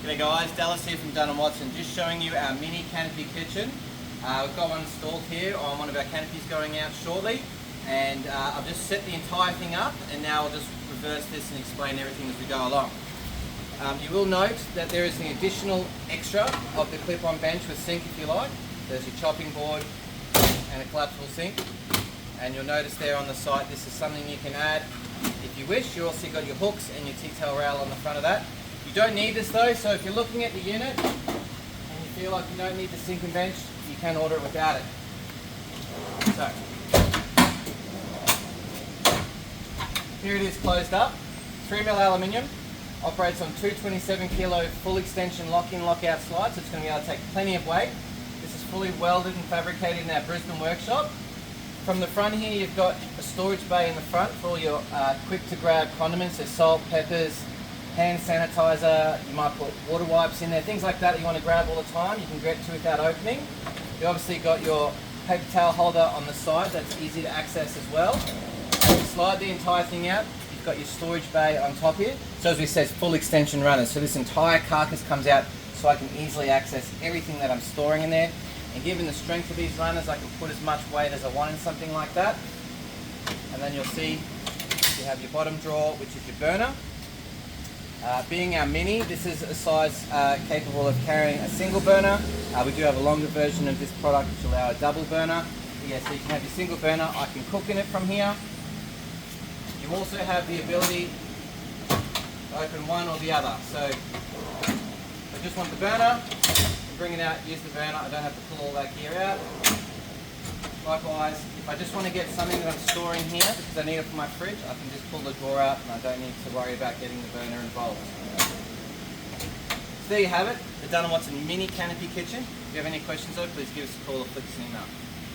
G'day guys, Dallas here from Dunn and Watson, just showing you our mini Canopy Kitchen. We've got one installed here on one of our canopies going out shortly, and I've just set the entire thing up, and now I'll just reverse this and explain everything as we go along. You will note that there is an additional extra of the clip-on bench with sink if you like. There's your chopping board and a collapsible sink, and you'll notice there on the site this is something you can add if you wish. You also got your hooks and your T-tail rail on the front of that. You don't need this though, so if you're looking at the unit and you feel like you don't need the sink and bench, you can order it without it. So, here it is closed up. 3mm aluminium, operates on 227 kilo full extension lock-in lock-out slides, so it's going to be able to take plenty of weight. This is fully welded and fabricated in our Brisbane workshop. From the front here you've got a storage bay in the front for all your quick to grab condiments, so salt, peppers, hand sanitizer, you might put water wipes in there, things like that you want to grab all the time, you can get to without opening. You obviously got your paper towel holder on the side, that's easy to access as well. And you slide the entire thing out, you've got your storage bay on top here. So as we said, full extension runners, so this entire carcass comes out so I can easily access everything that I'm storing in there. And given the strength of these runners, I can put as much weight as I want in something like that. And then you'll see you have your bottom drawer, which is your burner. Being our mini, this is a size capable of carrying a single burner. We do have a longer version of this product which allows a double burner. Yeah, so you can have your single burner. I can cook in it from here. You also have the ability to open one or the other. So I just want the burner, bring it out, use the burner. I don't have to pull all that gear out. Likewise, if I just want to get something that I'm storing here because I need it for my fridge, I can just pull the drawer out and I don't need to worry about getting the burner involved. So there you have it, the Dunn and Watson Mini Canopy Kitchen. If you have any questions though, please give us a call or flick us an email.